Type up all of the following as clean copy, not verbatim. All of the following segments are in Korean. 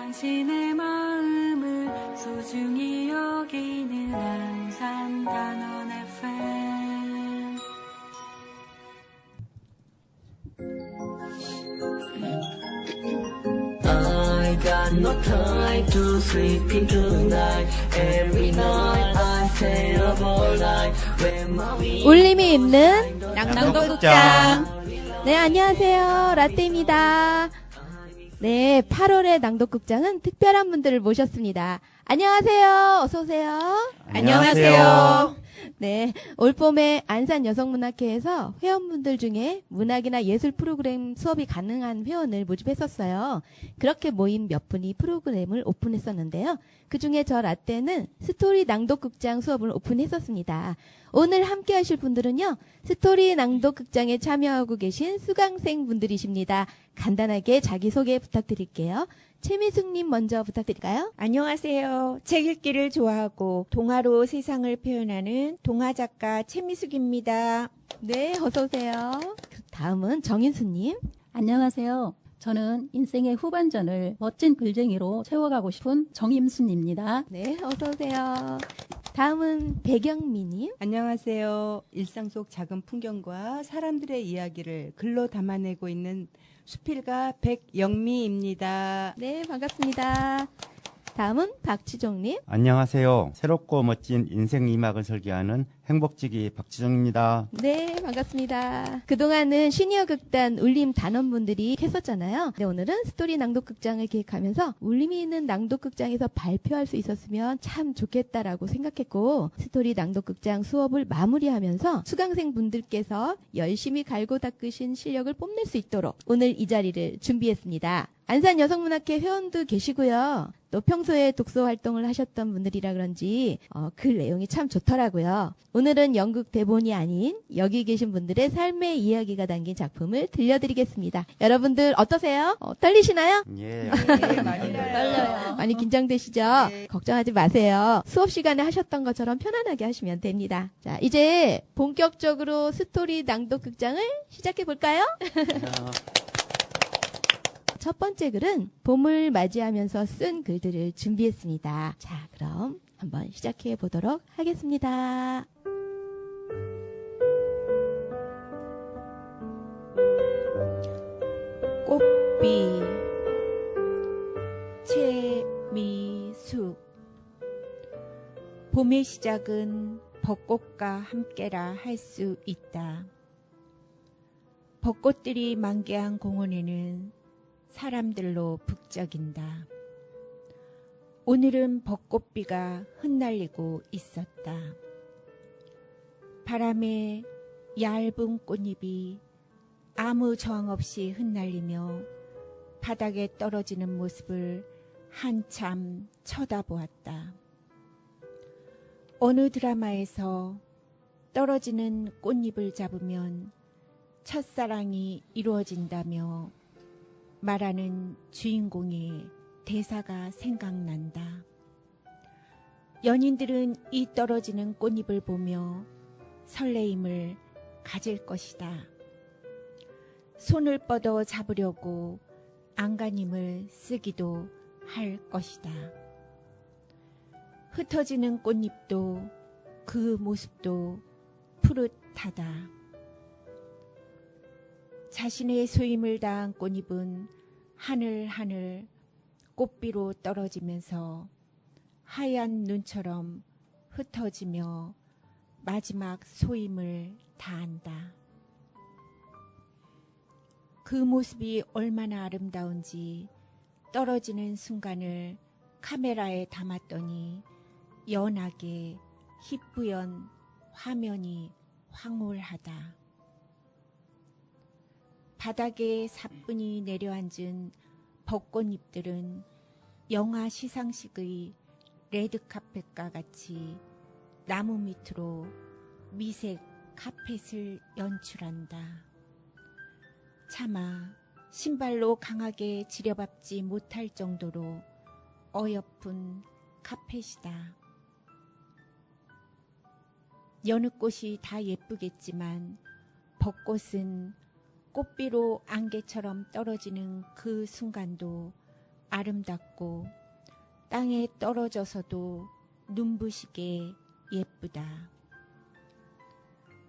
당신의 마음을 소중히 여기는 안산단원 FM. I got no time to sleep in tonight. Every night I stay up all night. When my 울림이 입는 낭독극장. 네, 안녕하세요. 라떼입니다. 네, 8월의 낭독극장은 특별한 분들을 모셨습니다. 안녕하세요. 어서오세요. 안녕하세요. 네, 올봄에 안산여성문학회에서 회원분들 중에 문학이나 예술 프로그램 수업이 가능한 회원을 모집했었어요. 그렇게 모인 몇 분이 프로그램을 오픈했었는데요. 그중에 저 라떼는 스토리 낭독극장 수업을 오픈했었습니다. 오늘 함께 하실 분들은요, 스토리 낭독극장에 참여하고 계신 수강생 분들이십니다. 간단하게 자기소개 부탁드릴게요. 최미숙님 먼저 부탁드릴까요? 안녕하세요. 책 읽기를 좋아하고 동화로 세상을 표현하는 동화작가 최미숙입니다. 네, 어서오세요. 다음은 정인수님. 안녕하세요. 저는 인생의 후반전을 멋진 글쟁이로 채워가고 싶은 정임순입니다. 네, 어서오세요. 다음은 백영미님. 안녕하세요. 일상 속 작은 풍경과 사람들의 이야기를 글로 담아내고 있는 수필가 백영미입니다. 네, 반갑습니다. 다음은 박지종님. 안녕하세요. 새롭고 멋진 인생 2막을 설계하는 행복지기 박지정입니다. 네, 반갑습니다. 그동안은 시니어 극단 울림 단원분들이 했었잖아요. 네, 오늘은 스토리 낭독극장을 기획하면서 울림이 있는 낭독극장에서 발표할 수 있었으면 참 좋겠다라고 생각했고, 스토리 낭독극장 수업을 마무리하면서 수강생 분들께서 열심히 갈고 닦으신 실력을 뽐낼 수 있도록 오늘 이 자리를 준비했습니다. 안산여성문학회 회원도 계시고요. 또 평소에 독서 활동을 하셨던 분들이라 그런지 글 내용이 참 좋더라고요. 오늘은 연극 대본이 아닌 여기 계신 분들의 삶의 이야기가 담긴 작품을 들려드리겠습니다. 여러분들 어떠세요? 떨리시나요? 예. 네, 많이 떨려요. 많이 긴장되시죠? 네. 걱정하지 마세요. 수업 시간에 하셨던 것처럼 편안하게 하시면 됩니다. 자, 이제 본격적으로 스토리 낭독 극장을 시작해 볼까요? 첫 번째 글은 봄을 맞이하면서 쓴 글들을 준비했습니다. 자, 그럼 한번 시작해 보도록 하겠습니다. 꽃비 최미숙. 봄의 시작은 벚꽃과 함께라 할 수 있다. 벚꽃들이 만개한 공원에는 사람들로 북적인다. 오늘은 벚꽃비가 흩날리고 있었다. 바람에 얇은 꽃잎이 아무 저항 없이 흩날리며 바닥에 떨어지는 모습을 한참 쳐다보았다. 어느 드라마에서 떨어지는 꽃잎을 잡으면 첫사랑이 이루어진다며 말하는 주인공의 대사가 생각난다. 연인들은 이 떨어지는 꽃잎을 보며 설레임을 가질 것이다. 손을 뻗어 잡으려고 안간힘을 쓰기도 할 것이다. 흩어지는 꽃잎도 그 모습도 푸릇하다. 자신의 소임을 다한 꽃잎은 하늘하늘 꽃비로 떨어지면서 하얀 눈처럼 흩어지며 마지막 소임을 다한다. 그 모습이 얼마나 아름다운지 떨어지는 순간을 카메라에 담았더니 연하게 희뿌연 화면이 황홀하다. 바닥에 사뿐히 내려앉은 벚꽃잎들은 영화 시상식의 레드카펫과 같이 나무 밑으로 미색 카펫을 연출한다. 차마 신발로 강하게 지려밟지 못할 정도로 어여쁜 카펫이다. 여느 꽃이 다 예쁘겠지만 벚꽃은 꽃비로 안개처럼 떨어지는 그 순간도 아름답고 땅에 떨어져서도 눈부시게 예쁘다.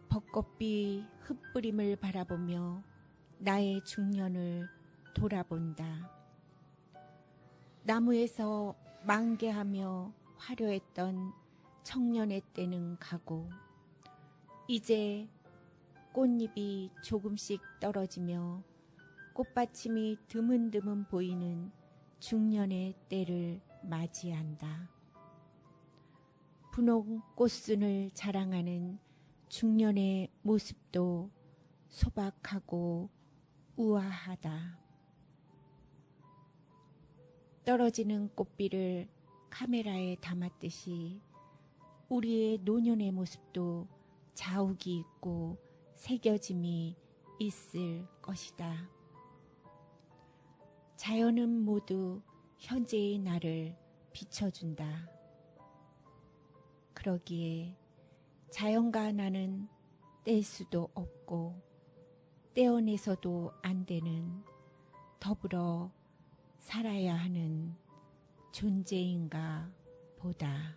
벚꽃비 흩뿌림을 바라보며 나의 중년을 돌아본다. 나무에서 만개하며 화려했던 청년의 때는 가고 이제 꽃잎이 조금씩 떨어지며 꽃받침이 드문드문 보이는 중년의 때를 맞이한다. 분홍 꽃순을 자랑하는 중년의 모습도 소박하고 우아하다. 떨어지는 꽃비를 카메라에 담았듯이 우리의 노년의 모습도 자욱이 있고 새겨짐이 있을 것이다. 자연은 모두 현재의 나를 비춰준다. 그러기에 자연과 나는 뗄 수도 없고 떼어내서도 안 되는 더불어 살아야 하는 존재인가 보다.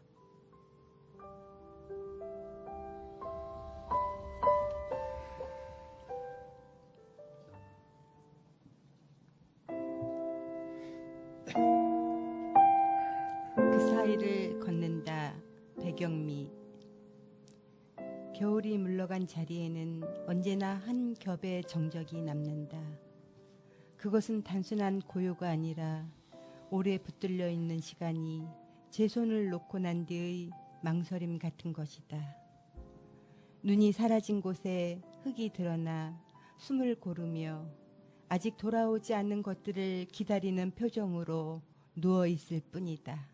그 사이를 걷는다. 백영미. 겨울이 물러간 자리에는 언제나 한 겹의 정적이 남는다. 그것은 단순한 고요가 아니라 오래 붙들려 있는 시간이 제 손을 놓고 난 뒤의 망설임 같은 것이다. 눈이 사라진 곳에 흙이 드러나 숨을 고르며 아직 돌아오지 않는 것들을 기다리는 표정으로 누워있을 뿐이다.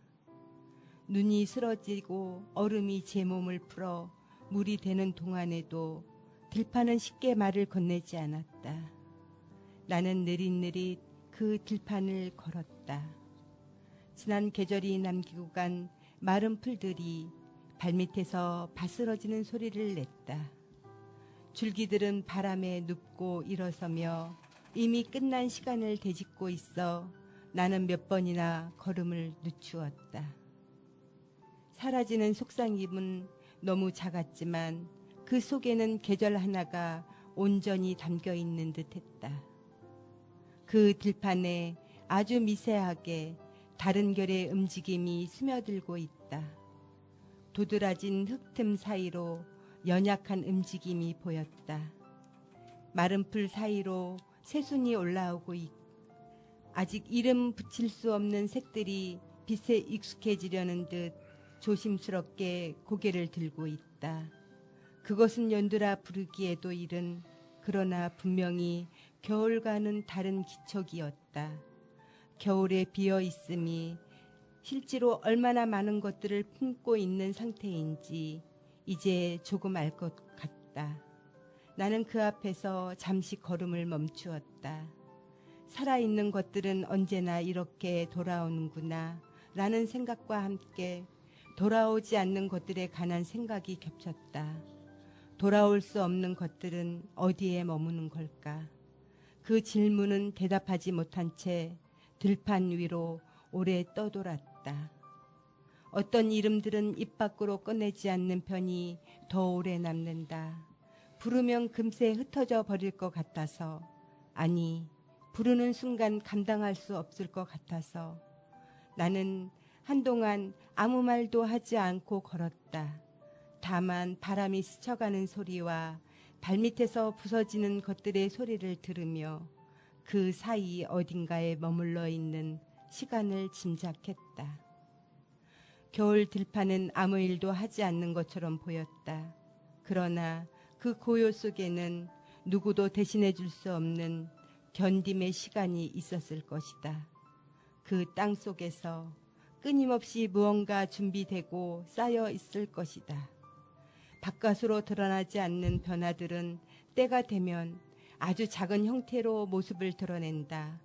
눈이 쓰러지고 얼음이 제 몸을 풀어 물이 되는 동안에도 들판은 쉽게 말을 건네지 않았다. 나는 느릿느릿 그 들판을 걸었다. 지난 계절이 남기고 간 마른 풀들이 발밑에서 바스러지는 소리를 냈다. 줄기들은 바람에 눕고 일어서며 이미 끝난 시간을 되짚고 있어 나는 몇 번이나 걸음을 늦추었다. 사라지는 속상임은 너무 작았지만 그 속에는 계절 하나가 온전히 담겨 있는 듯했다. 그 들판에 아주 미세하게 다른 결의 움직임이 스며들고 있다. 도드라진 흙틈 사이로 연약한 움직임이 보였다. 마른 풀 사이로 새순이 올라오고 아직 이름 붙일 수 없는 색들이 빛에 익숙해지려는 듯 조심스럽게 고개를 들고 있다. 그것은 연두라 부르기에도 이른 그러나 분명히 겨울과는 다른 기척이었다. 겨울에 비어 있음이 실제로 얼마나 많은 것들을 품고 있는 상태인지 이제 조금 알 것 같다. 나는 그 앞에서 잠시 걸음을 멈추었다. 살아있는 것들은 언제나 이렇게 돌아오는구나 라는 생각과 함께 돌아오지 않는 것들에 관한 생각이 겹쳤다. 돌아올 수 없는 것들은 어디에 머무는 걸까? 그 질문은 대답하지 못한 채 들판 위로 오래 떠돌았다. 어떤 이름들은 입 밖으로 꺼내지 않는 편이 더 오래 남는다. 부르면 금세 흩어져 버릴 것 같아서, 아니, 부르는 순간 감당할 수 없을 것 같아서 나는 한동안 아무 말도 하지 않고 걸었다. 다만 바람이 스쳐가는 소리와 발밑에서 부서지는 것들의 소리를 들으며 그 사이 어딘가에 머물러 있는 시간을 짐작했다. 겨울 들판은 아무 일도 하지 않는 것처럼 보였다. 그러나 그 고요 속에는 누구도 대신해 줄 수 없는 견딤의 시간이 있었을 것이다. 그 땅 속에서 끊임없이 무언가 준비되고 쌓여 있을 것이다. 바깥으로 드러나지 않는 변화들은 때가 되면 아주 작은 형태로 모습을 드러낸다.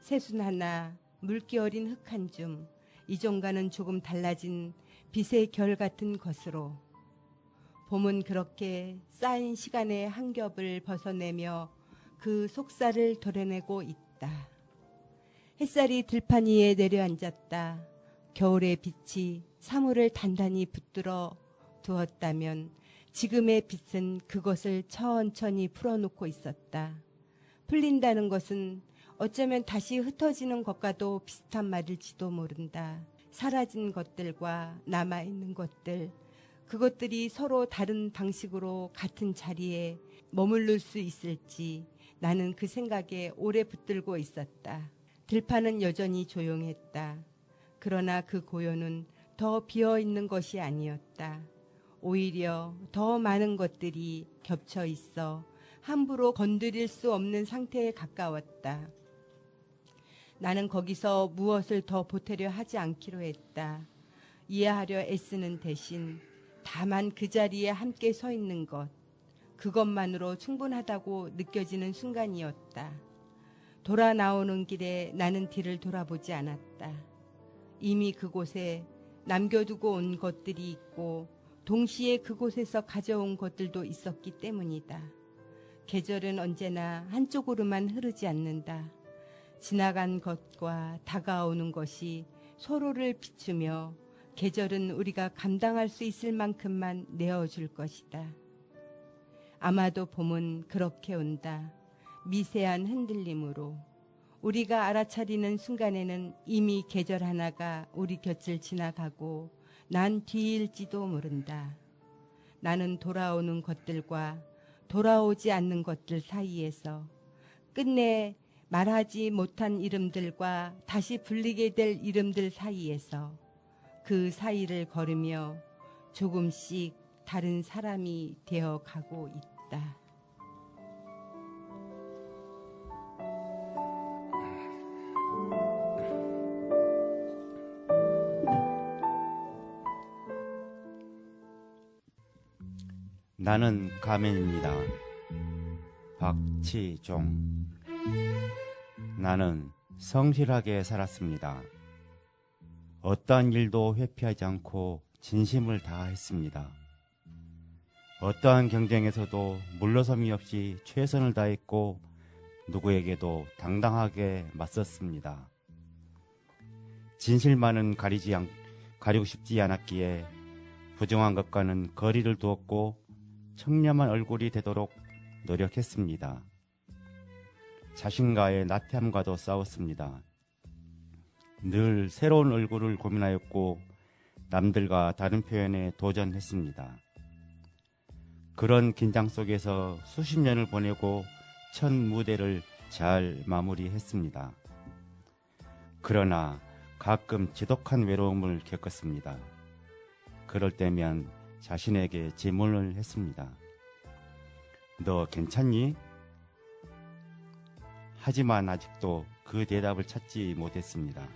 새순 하나, 물기 어린 흙 한 줌, 이전과는 조금 달라진 빛의 결 같은 것으로. 봄은 그렇게 쌓인 시간의 한 겹을 벗어내며 그 속살을 도려내고 있다. 햇살이 들판 위에 내려앉았다. 겨울의 빛이 사물을 단단히 붙들어 두었다면 지금의 빛은 그것을 천천히 풀어놓고 있었다. 풀린다는 것은 어쩌면 다시 흩어지는 것과도 비슷한 말일지도 모른다. 사라진 것들과 남아있는 것들, 그것들이 서로 다른 방식으로 같은 자리에 머무를 수 있을지 나는 그 생각에 오래 붙들고 있었다. 들판은 여전히 조용했다. 그러나 그 고요는 더 비어있는 것이 아니었다. 오히려 더 많은 것들이 겹쳐 있어 함부로 건드릴 수 없는 상태에 가까웠다. 나는 거기서 무엇을 더 보태려 하지 않기로 했다. 이해하려 애쓰는 대신 다만 그 자리에 함께 서 있는 것, 그것만으로 충분하다고 느껴지는 순간이었다. 돌아 나오는 길에 나는 뒤를 돌아보지 않았다. 이미 그곳에 남겨두고 온 것들이 있고 동시에 그곳에서 가져온 것들도 있었기 때문이다. 계절은 언제나 한쪽으로만 흐르지 않는다. 지나간 것과 다가오는 것이 서로를 비추며 계절은 우리가 감당할 수 있을 만큼만 내어줄 것이다. 아마도 봄은 그렇게 온다. 미세한 흔들림으로. 우리가 알아차리는 순간에는 이미 계절 하나가 우리 곁을 지나가고 난 뒤일지도 모른다. 나는 돌아오는 것들과 돌아오지 않는 것들 사이에서 끝내 말하지 못한 이름들과 다시 불리게 될 이름들 사이에서 그 사이를 걸으며 조금씩 다른 사람이 되어 가고 있다. 나는 가면입니다. 박치종. 나는 성실하게 살았습니다. 어떠한 일도 회피하지 않고 진심을 다했습니다. 어떠한 경쟁에서도 물러섬이 없이 최선을 다했고 누구에게도 당당하게 맞섰습니다. 진실만은 가리고 싶지 않았기에 부정한 것과는 거리를 두었고 청렴한 얼굴이 되도록 노력했습니다. 자신과의 나태함과도 싸웠습니다. 늘 새로운 얼굴을 고민하였고 남들과 다른 표현에 도전했습니다. 그런 긴장 속에서 수십 년을 보내고 첫 무대를 잘 마무리했습니다. 그러나 가끔 지독한 외로움을 겪었습니다. 그럴 때면 자신에게 질문을 했습니다. 너 괜찮니? 하지만 아직도 그 대답을 찾지 못했습니다.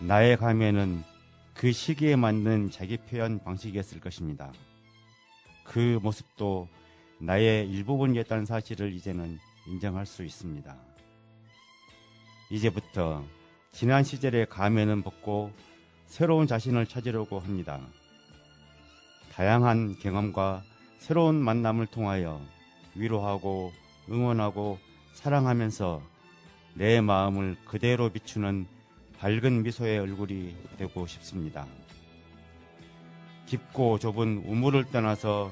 나의 가면은 그 시기에 맞는 자기 표현 방식이었을 것입니다. 그 모습도 나의 일부분이었다는 사실을 이제는 인정할 수 있습니다. 이제부터 지난 시절의 가면은 벗고 새로운 자신을 찾으려고 합니다. 다양한 경험과 새로운 만남을 통하여 위로하고 응원하고 사랑하면서 내 마음을 그대로 비추는 밝은 미소의 얼굴이 되고 싶습니다. 깊고 좁은 우물을 떠나서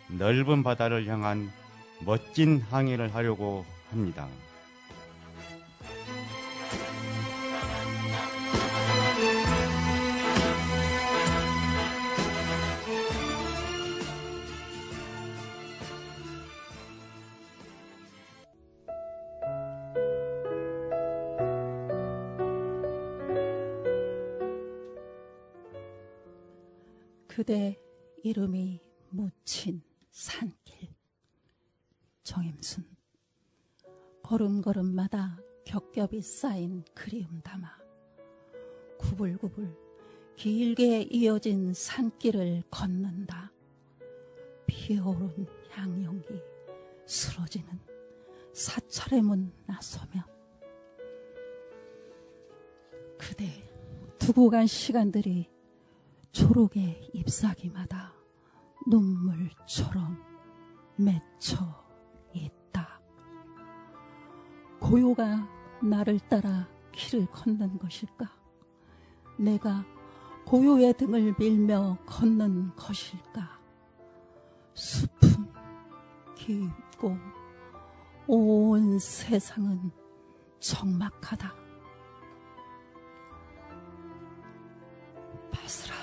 넓은 바다를 향한 멋진 항해를 하려고 합니다. 그대 이름이 묻힌 산길. 정임순. 걸음걸음마다 겹겹이 쌓인 그리움 담아 구불구불 길게 이어진 산길을 걷는다. 피어오른 향연기 쓰러지는 사찰의 문 나서며 그대 두고 간 시간들이 초록의 잎사귀마다 눈물처럼 맺혀 있다. 고요가 나를 따라 길을 걷는 것일까? 내가 고요의 등을 밀며 걷는 것일까? 숲은 깊고 온 세상은 적막하다. 바스락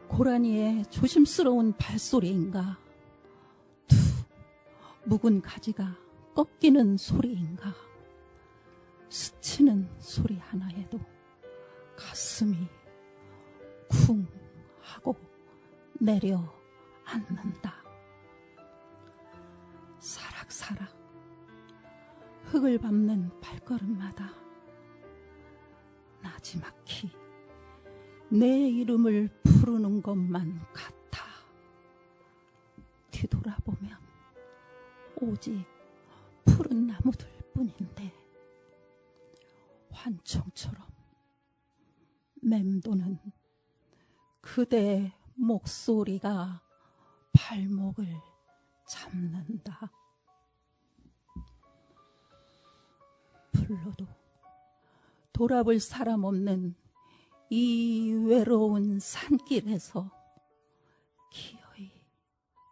고라니의 조심스러운 발소리인가? 툭 묵은 가지가 꺾이는 소리인가? 스치는 소리 하나에도 가슴이 쿵 하고 내려앉는다. 사락사락 흙을 밟는 발걸음마다 나지막히 내 이름을 부르는 것만 같아. 뒤돌아보면 오직 푸른 나무들 뿐인데 환청처럼 맴도는 그대의 목소리가 발목을 잡는다. 불러도 돌아볼 사람 없는 이 외로운 산길에서 기어이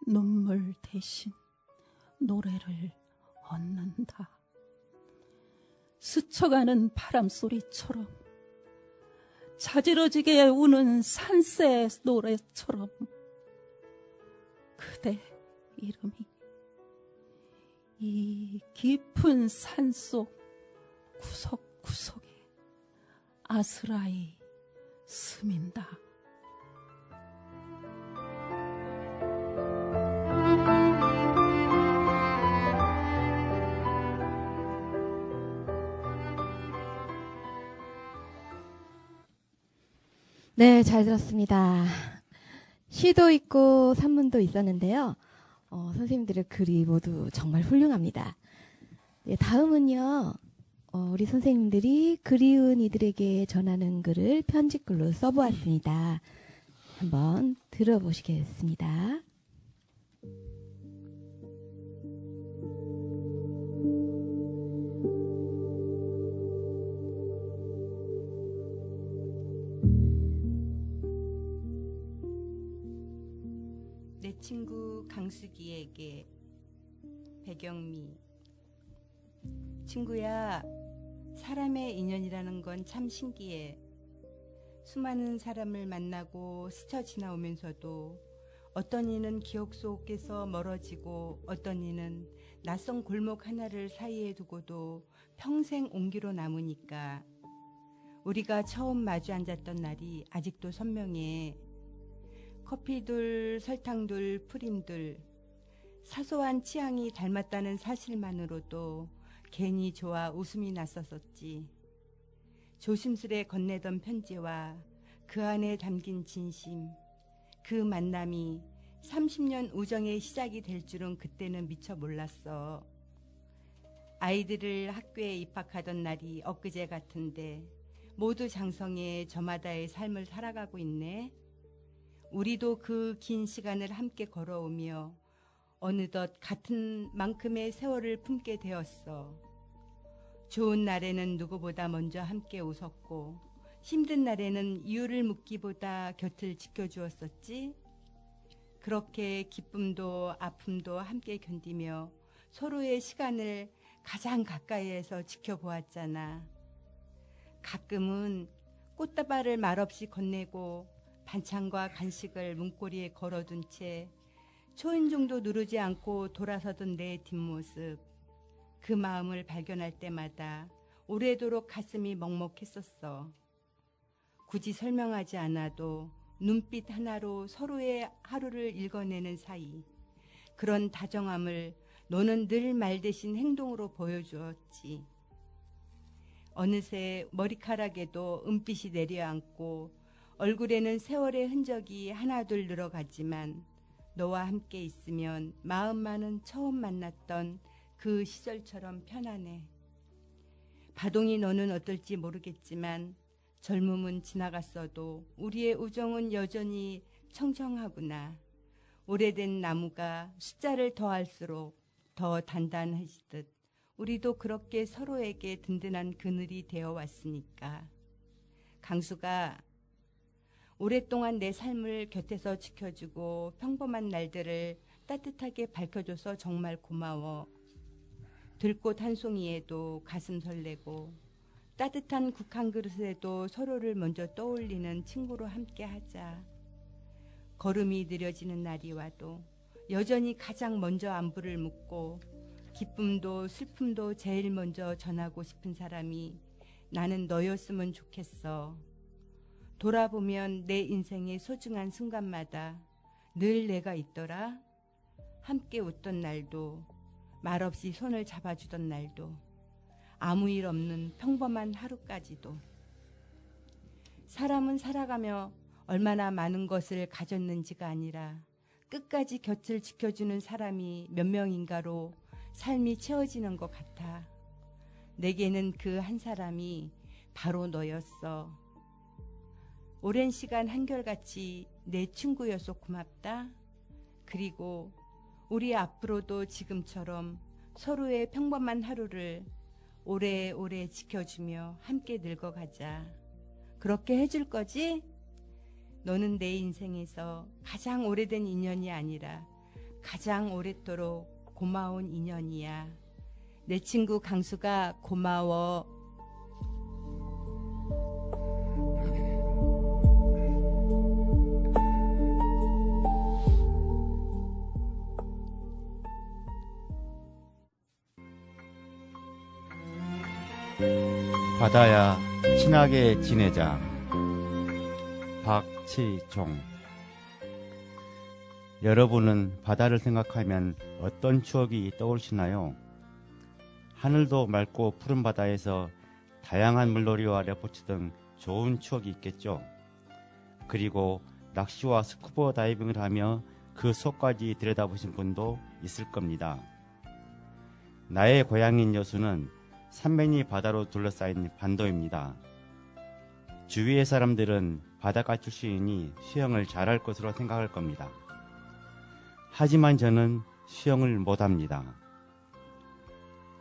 눈물 대신 노래를 얻는다. 스쳐가는 바람소리처럼 자지러지게 우는 산새 노래처럼 그대 이름이 이 깊은 산속 구석구석에 아스라이 스민다. 네, 잘 들었습니다. 시도 있고 산문도 있었는데요. 선생님들의 글이 모두 정말 훌륭합니다. 네, 다음은요. 우리 선생님들이 그리운 이들에게 전하는 글을 편집글로 써보았습니다. 한번 들어보시겠습니다. 내 친구 강수기에게. 배경미. 친구야, 사람의 인연이라는 건 참 신기해. 수많은 사람을 만나고 스쳐 지나오면서도 어떤 이는 기억 속에서 멀어지고 어떤 이는 낯선 골목 하나를 사이에 두고도 평생 온기로 남으니까. 우리가 처음 마주 앉았던 날이 아직도 선명해. 커피들, 설탕들, 프림들, 사소한 취향이 닮았다는 사실만으로도 괜히 좋아 웃음이 났었었지. 조심스레 건네던 편지와 그 안에 담긴 진심, 그 만남이 30년 우정의 시작이 될 줄은 그때는 미처 몰랐어. 아이들을 학교에 입학하던 날이 엊그제 같은데 모두 장성해 저마다의 삶을 살아가고 있네. 우리도 그 긴 시간을 함께 걸어오며 어느덧 같은 만큼의 세월을 품게 되었어. 좋은 날에는 누구보다 먼저 함께 웃었고 힘든 날에는 이유를 묻기보다 곁을 지켜주었었지. 그렇게 기쁨도 아픔도 함께 견디며 서로의 시간을 가장 가까이에서 지켜보았잖아. 가끔은 꽃다발을 말없이 건네고 반찬과 간식을 문고리에 걸어둔 채 초인종도 누르지 않고 돌아서던 내 뒷모습, 그 마음을 발견할 때마다 오래도록 가슴이 먹먹했었어. 굳이 설명하지 않아도 눈빛 하나로 서로의 하루를 읽어내는 사이, 그런 다정함을 너는 늘 말 대신 행동으로 보여주었지. 어느새 머리카락에도 은빛이 내려앉고 얼굴에는 세월의 흔적이 하나둘 늘어가지만 너와 함께 있으면 마음만은 처음 만났던 그 시절처럼 편안해. 바동이 너는 어떨지 모르겠지만 젊음은 지나갔어도 우리의 우정은 여전히 청청하구나. 오래된 나무가 숫자를 더할수록 더 단단해지듯 우리도 그렇게 서로에게 든든한 그늘이 되어 왔으니까. 강수가 오랫동안 내 삶을 곁에서 지켜주고 평범한 날들을 따뜻하게 밝혀줘서 정말 고마워. 들꽃 한 송이에도 가슴 설레고 따뜻한 국 한 그릇에도 서로를 먼저 떠올리는 친구로 함께 하자. 걸음이 느려지는 날이 와도 여전히 가장 먼저 안부를 묻고 기쁨도 슬픔도 제일 먼저 전하고 싶은 사람이 나는 너였으면 좋겠어. 돌아보면 내 인생의 소중한 순간마다 늘 내가 있더라. 함께 웃던 날도, 말없이 손을 잡아주던 날도, 아무 일 없는 평범한 하루까지도. 사람은 살아가며 얼마나 많은 것을 가졌는지가 아니라 끝까지 곁을 지켜주는 사람이 몇 명인가로 삶이 채워지는 것 같아. 내게는 그 한 사람이 바로 너였어. 오랜 시간 한결같이 내 친구여서 고맙다. 그리고 우리 앞으로도 지금처럼 서로의 평범한 하루를 오래오래 지켜주며 함께 늙어가자. 그렇게 해줄 거지? 너는 내 인생에서 가장 오래된 인연이 아니라 가장 오랫도록 고마운 인연이야. 내 친구 강수가 고마워. 바다야 친하게 지내자. 박치종. 여러분은 바다를 생각하면 어떤 추억이 떠오르시나요? 하늘도 맑고 푸른 바다에서 다양한 물놀이와 레포츠 등 좋은 추억이 있겠죠. 그리고 낚시와 스쿠버 다이빙을 하며 그 속까지 들여다보신 분도 있을 겁니다. 나의 고향인 여수는 삼면이 바다로 둘러싸인 반도입니다. 주위의 사람들은 바닷가 출신이니 수영을 잘할 것으로 생각할 겁니다. 하지만 저는 수영을 못합니다.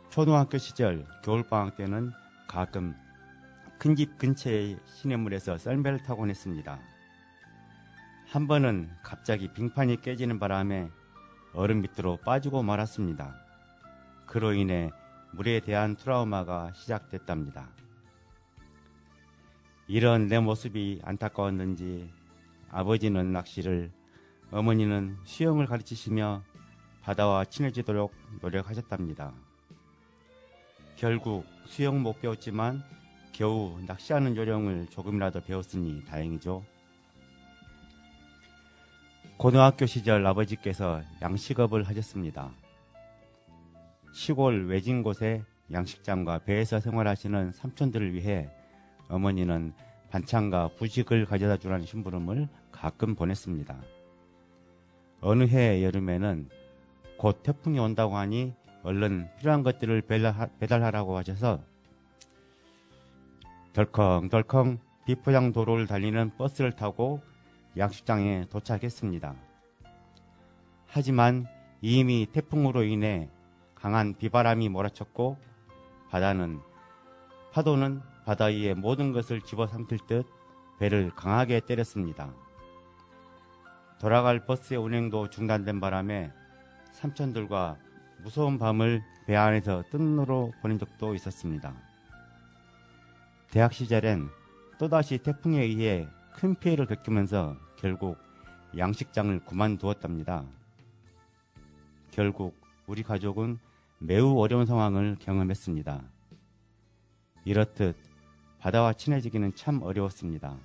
초등학교 시절 겨울방학 때는 가끔 큰 집 근처의 시냇물에서 썰매를 타곤 했습니다. 한 번은 갑자기 빙판이 깨지는 바람에 얼음 밑으로 빠지고 말았습니다. 그로 인해 물에 대한 트라우마가 시작됐답니다. 이런 내 모습이 안타까웠는지 아버지는 낚시를, 어머니는 수영을 가르치시며 바다와 친해지도록 노력하셨답니다. 결국 수영 못 배웠지만 겨우 낚시하는 요령을 조금이라도 배웠으니 다행이죠. 고등학교 시절 아버지께서 양식업을 하셨습니다. 시골 외진 곳에 양식장과 배에서 생활하시는 삼촌들을 위해 어머니는 반찬과 부식을 가져다 주라는 심부름을 가끔 보냈습니다. 어느 해 여름에는 곧 태풍이 온다고 하니 얼른 필요한 것들을 배달하라고 하셔서 덜컹덜컹 비포장 도로를 달리는 버스를 타고 양식장에 도착했습니다. 하지만 이미 태풍으로 인해 강한 비바람이 몰아쳤고 파도는 바다 위에 모든 것을 집어삼킬 듯 배를 강하게 때렸습니다. 돌아갈 버스의 운행도 중단된 바람에 삼촌들과 무서운 밤을 배 안에서 뜬으로 보낸 적도 있었습니다. 대학 시절엔 또다시 태풍에 의해 큰 피해를 겪으면서 결국 양식장을 그만두었답니다. 결국 우리 가족은 매우 어려운 상황을 경험했습니다. 이렇듯 바다와 친해지기는 참 어려웠습니다.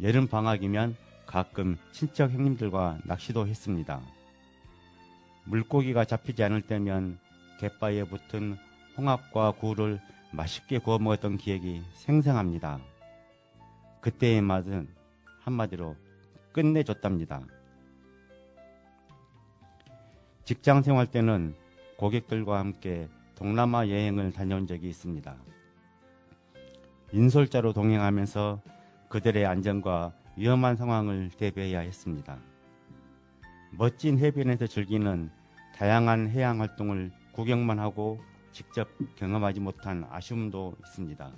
여름 방학이면 가끔 친척 형님들과 낚시도 했습니다. 물고기가 잡히지 않을 때면 갯바위에 붙은 홍합과 굴을 맛있게 구워 먹었던 기억이 생생합니다. 그때의 맛은 한마디로 끝내줬답니다. 직장 생활 때는 고객들과 함께 동남아 여행을 다녀온 적이 있습니다. 인솔자로 동행하면서 그들의 안전과 위험한 상황을 대비해야 했습니다. 멋진 해변에서 즐기는 다양한 해양 활동을 구경만 하고 직접 경험하지 못한 아쉬움도 있습니다.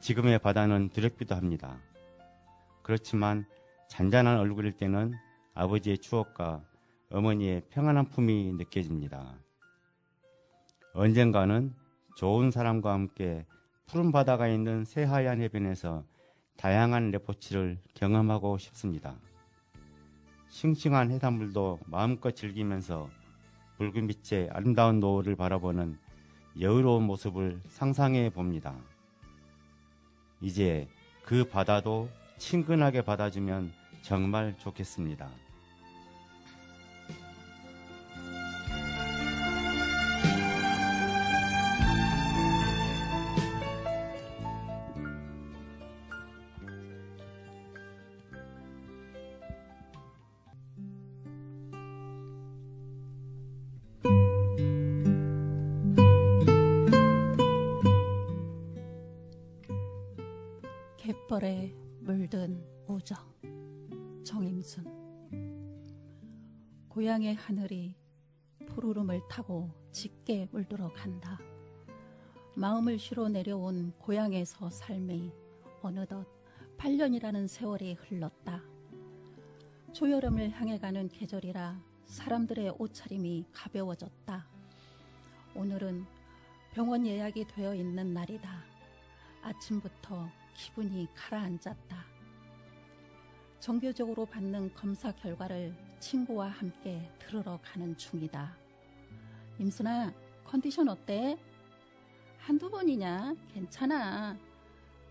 지금의 바다는 두렵기도 합니다. 그렇지만 잔잔한 얼굴일 때는 아버지의 추억과 어머니의 평안한 품이 느껴집니다. 언젠가는 좋은 사람과 함께 푸른 바다가 있는 새하얀 해변에서 다양한 레포츠를 경험하고 싶습니다. 싱싱한 해산물도 마음껏 즐기면서 붉은 빛의 아름다운 노을을 바라보는 여유로운 모습을 상상해 봅니다. 이제 그 바다도 친근하게 받아주면 정말 좋겠습니다. 갯벌에 물든 우정. 정임순. 고향의 하늘이 푸르름을 타고 짙게 물들어 간다. 마음을 쉬러 내려온 고향에서 삶이 어느덧 8년이라는 세월이 흘렀다. 초여름을 향해 가는 계절이라 사람들의 옷차림이 가벼워졌다. 오늘은 병원 예약이 되어 있는 날이다. 아침부터 기분이 가라앉았다. 정기적으로 받는 검사 결과를 친구와 함께 들으러 가는 중이다. 임순아, 컨디션 어때? 한두 번이냐? 괜찮아.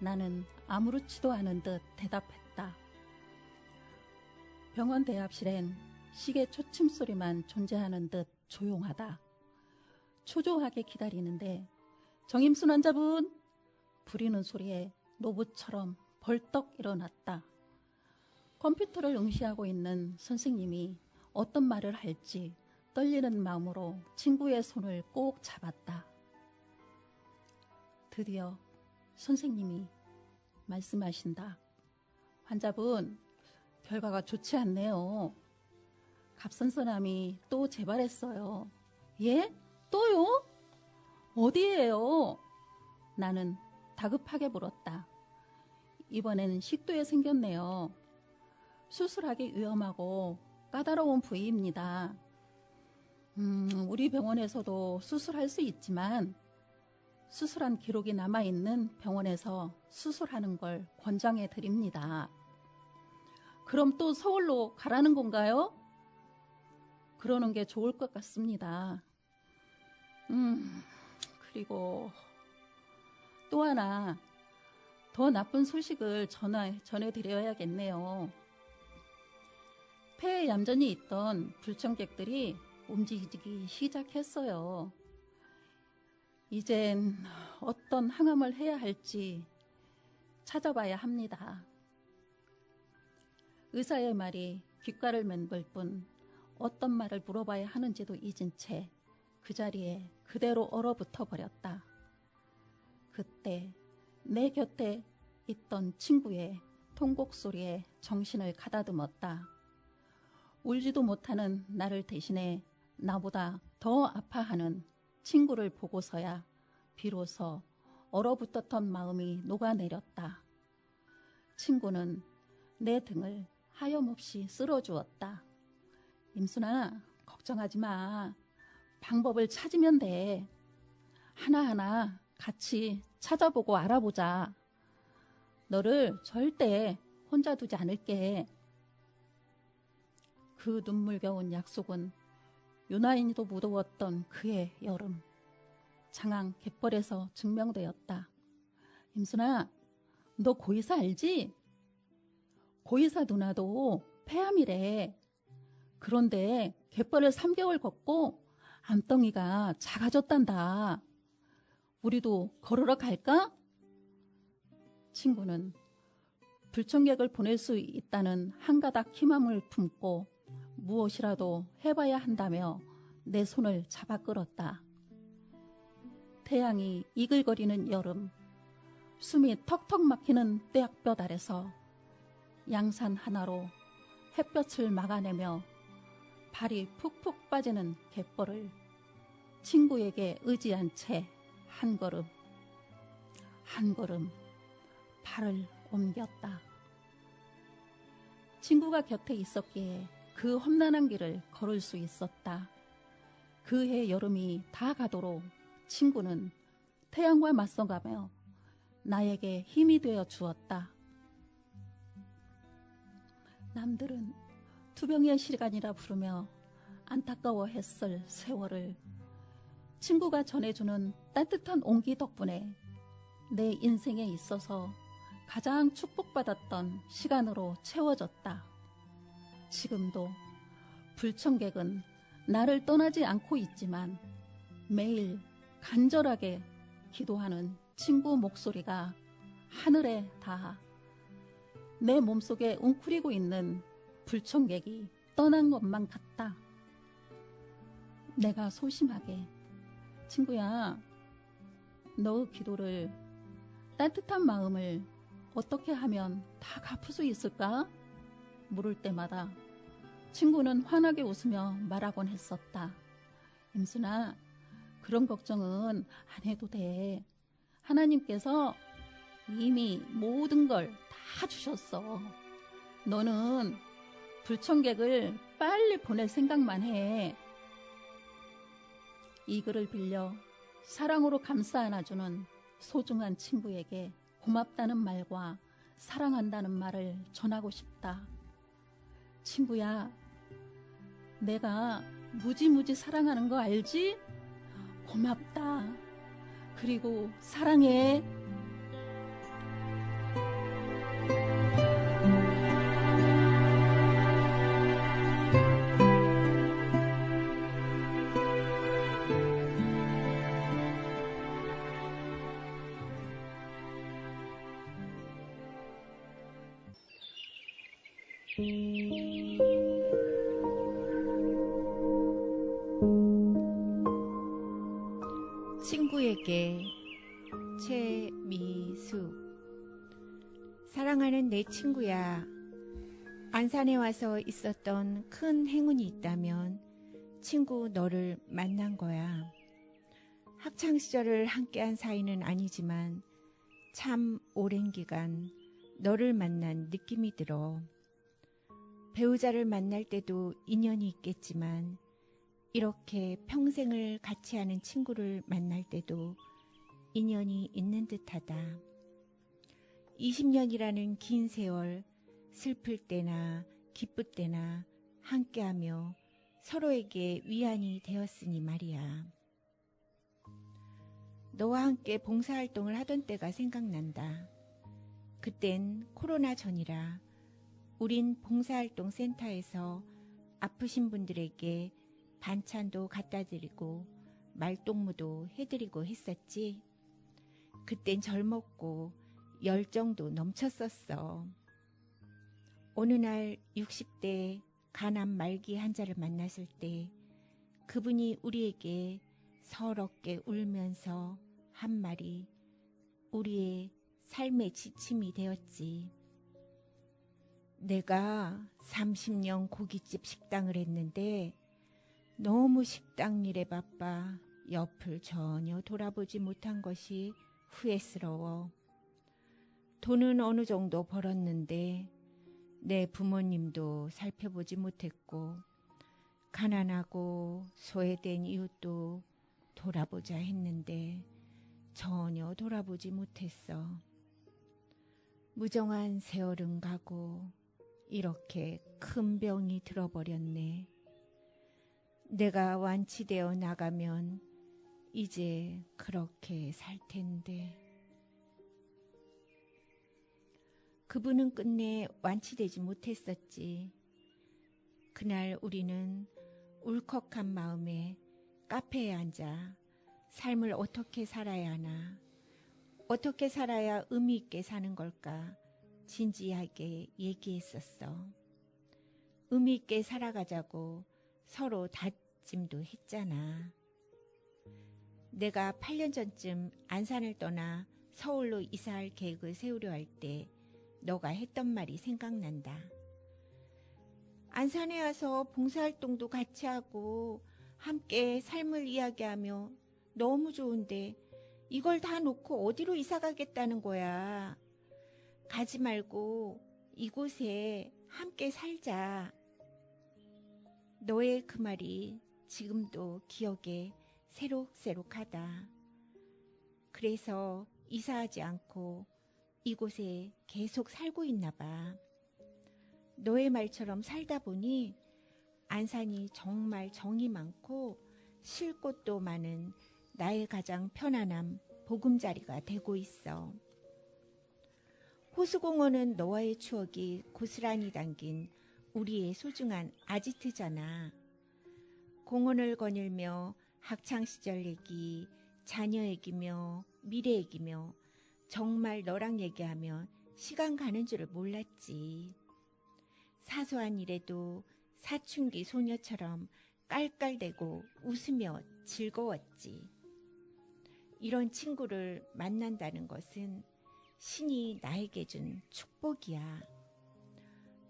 나는 아무렇지도 않은 듯 대답했다. 병원 대합실엔 시계 초침 소리만 존재하는 듯 조용하다. 초조하게 기다리는데 정임순 환자분! 부리는 소리에 노부처럼 벌떡 일어났다. 컴퓨터를 응시하고 있는 선생님이 어떤 말을 할지 떨리는 마음으로 친구의 손을 꼭 잡았다. 드디어 선생님이 말씀하신다. 환자분, 결과가 좋지 않네요. 갑선선암이 또 재발했어요. 예? 또요? 어디예요? 나는 다급하게 물었다. 이번에는 식도에 생겼네요. 수술하기 위험하고 까다로운 부위입니다. 우리 병원에서도 수술할 수 있지만 수술한 기록이 남아있는 병원에서 수술하는 걸 권장해 드립니다. 그럼 또 서울로 가라는 건가요? 그러는 게 좋을 것 같습니다. 그리고 또 하나 더 나쁜 소식을 전해드려야겠네요. 폐에 얌전히 있던 불청객들이 움직이기 시작했어요. 이젠 어떤 항암을 해야 할지 찾아봐야 합니다. 의사의 말이 귓가를 맴돌 뿐 어떤 말을 물어봐야 하는지도 잊은 채 그 자리에 그대로 얼어붙어 버렸다. 그때 내 곁에 있던 친구의 통곡 소리에 정신을 가다듬었다. 울지도 못하는 나를 대신해 나보다 더 아파하는 친구를 보고서야 비로소 얼어붙었던 마음이 녹아내렸다. 친구는 내 등을 하염없이 쓸어주었다. 임순아, 걱정하지 마. 방법을 찾으면 돼. 하나하나 같이 찾아보고 알아보자. 너를 절대 혼자 두지 않을게. 그 눈물겨운 약속은 유나인이도 무더웠던 그의 여름, 장항 갯벌에서 증명되었다. 임순아, 너 고의사 알지? 고의사 누나도 폐암이래. 그런데 갯벌을 3개월 걷고 암덩이가 작아졌단다. 우리도 걸으러 갈까? 친구는 불청객을 보낼 수 있다는 한 가닥 희망을 품고 무엇이라도 해봐야 한다며 내 손을 잡아 끌었다. 태양이 이글거리는 여름, 숨이 턱턱 막히는 떼약볕 아래서 양산 하나로 햇볕을 막아내며 발이 푹푹 빠지는 갯벌을 친구에게 의지한 채 한 걸음 한 걸음 발을 옮겼다. 친구가 곁에 있었기에 그 험난한 길을 걸을 수 있었다. 그해 여름이 다 가도록 친구는 태양과 맞서가며 나에게 힘이 되어 주었다. 남들은 투병의 시간이라 부르며 안타까워했을 세월을 친구가 전해주는 따뜻한 온기 덕분에 내 인생에 있어서 가장 축복받았던 시간으로 채워졌다. 지금도 불청객은 나를 떠나지 않고 있지만 매일 간절하게 기도하는 친구 목소리가 하늘에 닿아 내 몸속에 웅크리고 있는 불청객이 떠난 것만 같다. 내가 소심하게 친구야, 너 기도를 따뜻한 마음을 어떻게 하면 다 갚을 수 있을까? 물을 때마다 친구는 환하게 웃으며 말하곤 했었다. 임순아, 그런 걱정은 안 해도 돼. 하나님께서 이미 모든 걸 다 주셨어. 너는 불청객을 빨리 보낼 생각만 해. 이 글을 빌려 사랑으로 감싸 안아주는 소중한 친구에게 고맙다는 말과 사랑한다는 말을 전하고 싶다. 친구야, 내가 무지무지 사랑하는 거 알지? 고맙다. 그리고 사랑해. 친구에게 최미수. 사랑하는 내 친구야, 안산에 와서 있었던 큰 행운이 있다면 친구 너를 만난 거야. 학창시절을 함께한 사이는 아니지만 참 오랜 기간 너를 만난 느낌이 들어. 배우자를 만날 때도 인연이 있겠지만 이렇게 평생을 같이 하는 친구를 만날 때도 인연이 있는 듯하다. 20년이라는 긴 세월, 슬플 때나 기쁠 때나 함께하며 서로에게 위안이 되었으니 말이야. 너와 함께 봉사활동을 하던 때가 생각난다. 그땐 코로나 전이라 우린 봉사활동 센터에서 아프신 분들에게 반찬도 갖다 드리고 말동무도 해드리고 했었지. 그땐 젊었고 열정도 넘쳤었어. 어느 날 60대 간암 말기 환자를 만났을 때 그분이 우리에게 서럽게 울면서 한 말이 우리의 삶의 지침이 되었지. 내가 30년 고깃집 식당을 했는데 너무 식당 일에 바빠 옆을 전혀 돌아보지 못한 것이 후회스러워. 돈은 어느 정도 벌었는데 내 부모님도 살펴보지 못했고 가난하고 소외된 이웃도 돌아보자 했는데 전혀 돌아보지 못했어. 무정한 세월은 가고 이렇게 큰 병이 들어버렸네. 내가 완치되어 나가면 이제 그렇게 살 텐데. 그분은 끝내 완치되지 못했었지. 그날 우리는 울컥한 마음에 카페에 앉아 삶을 어떻게 살아야 하나, 어떻게 살아야 의미 있게 사는 걸까 진지하게 얘기했었어. 의미 있게 살아가자고 서로 다짐도 했잖아. 내가 8년 전쯤 안산을 떠나 서울로 이사할 계획을 세우려 할 때 너가 했던 말이 생각난다. 안산에 와서 봉사활동도 같이 하고 함께 삶을 이야기하며 너무 좋은데 이걸 다 놓고 어디로 이사 가겠다는 거야. 가지 말고 이곳에 함께 살자. 너의 그 말이 지금도 기억에 새록새록하다. 그래서 이사하지 않고 이곳에 계속 살고 있나 봐. 너의 말처럼 살다 보니 안산이 정말 정이 많고 쉴 곳도 많은 나의 가장 편안한 보금자리가 되고 있어. 호수공원은 너와의 추억이 고스란히 담긴 우리의 소중한 아지트잖아. 공원을 거닐며 학창시절 얘기, 자녀 얘기며 미래 얘기며 정말 너랑 얘기하면 시간 가는 줄을 몰랐지. 사소한 일에도 사춘기 소녀처럼 깔깔대고 웃으며 즐거웠지. 이런 친구를 만난다는 것은 신이 나에게 준 축복이야.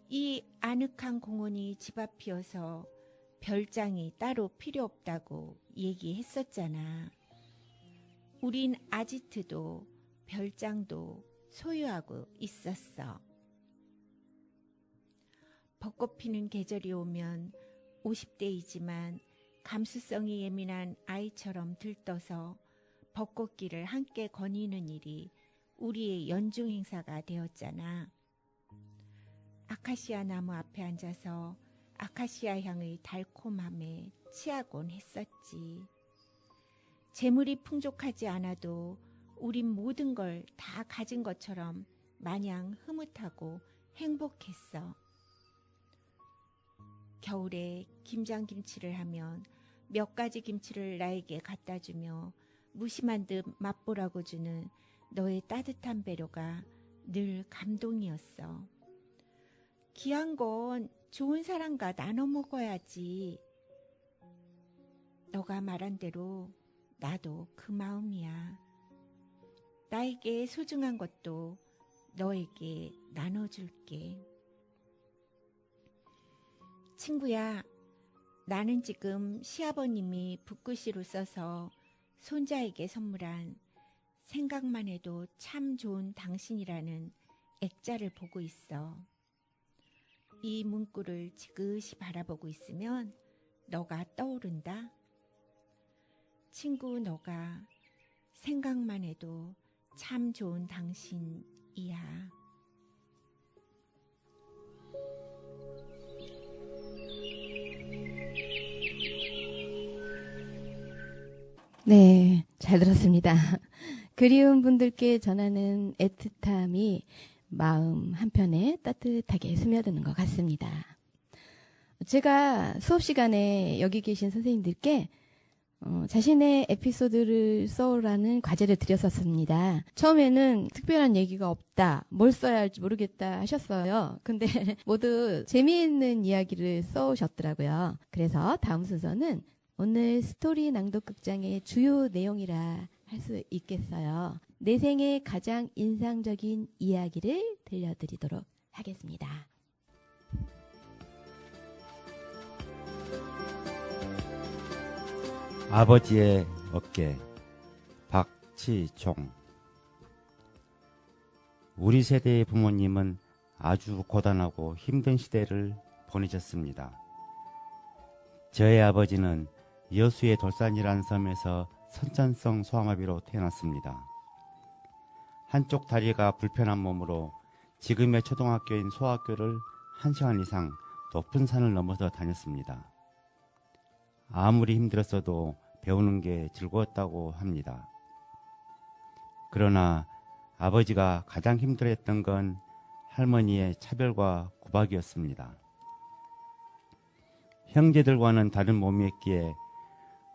이 아늑한 공원이 집 앞이어서 별장이 따로 필요 없다고 얘기했었잖아. 우린 아지트도 별장도 소유하고 있었어. 벚꽃 피는 계절이 오면 50대이지만 감수성이 예민한 아이처럼 들떠서 벚꽃길을 함께 거니는 일이 우리의 연중 행사가 되었잖아. 아카시아 나무 앞에 앉아서 아카시아 향의 달콤함에 취하곤 했었지. 재물이 풍족하지 않아도 우린 모든 걸 다 가진 것처럼 마냥 흐뭇하고 행복했어. 겨울에 김장김치를 하면 몇 가지 김치를 나에게 갖다 주며 무심한 듯 맛보라고 주는 너의 따뜻한 배려가 늘 감동이었어. 귀한 건 좋은 사람과 나눠 먹어야지. 너가 말한 대로 나도 그 마음이야. 나에게 소중한 것도 너에게 나눠줄게. 친구야, 나는 지금 시아버님이 붓글씨로 써서 손자에게 선물한 생각만 해도 참 좋은 당신이라는 액자를 보고 있어. 이 문구를 지그시 바라보고 있으면 너가 떠오른다. 친구, 너가 생각만 해도 참 좋은 당신이야. 네, 잘 들었습니다. 그리운 분들께 전하는 애틋함이 마음 한편에 따뜻하게 스며드는 것 같습니다. 제가 수업 시간에 여기 계신 선생님들께 자신의 에피소드를 써오라는 과제를 드렸었습니다. 처음에는 특별한 얘기가 없다, 뭘 써야 할지 모르겠다 하셨어요. 근데 모두 재미있는 이야기를 써오셨더라고요. 그래서 다음 순서는 오늘 스토리 낭독극장의 주요 내용이라 할 수 있겠어요. 내 생의 가장 인상적인 이야기를 들려드리도록 하겠습니다. 아버지의 어깨, 박치종. 우리 세대의 부모님은 아주 고단하고 힘든 시대를 보내셨습니다. 저의 아버지는 여수의 돌산이라는 섬에서 선천성 소아마비로 태어났습니다. 한쪽 다리가 불편한 몸으로 지금의 초등학교인 소학교를 1시간 이상 높은 산을 넘어서 다녔습니다. 아무리 힘들었어도 배우는 게 즐거웠다고 합니다. 그러나 아버지가 가장 힘들어했던 건 할머니의 차별과 구박이었습니다. 형제들과는 다른 몸이었기에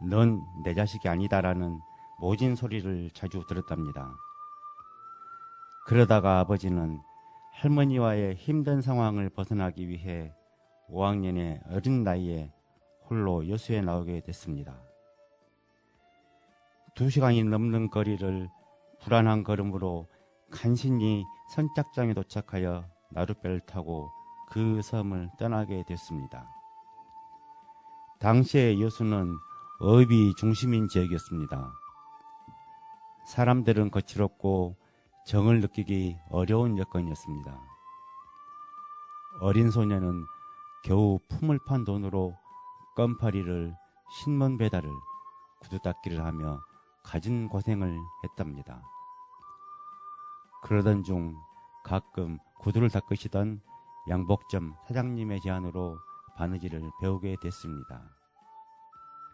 넌 내 자식이 아니다라는 모진 소리를 자주 들었답니다. 그러다가 아버지는 할머니와의 힘든 상황을 벗어나기 위해 5학년의 어린 나이에 홀로 여수에 나오게 됐습니다. 2시간이 넘는 거리를 불안한 걸음으로 간신히 선착장에 도착하여 나룻배를 타고 그 섬을 떠나게 됐습니다. 당시의 여수는 어업이 중심인 지역이었습니다. 사람들은 거칠었고 정을 느끼기 어려운 여건이었습니다. 어린 소녀는 겨우 품을 판 돈으로 껌파리를, 신문 배달을, 구두 닦기를 하며 갖은 고생을 했답니다. 그러던 중 가끔 구두를 닦으시던 양복점 사장님의 제안으로 바느질을 배우게 됐습니다.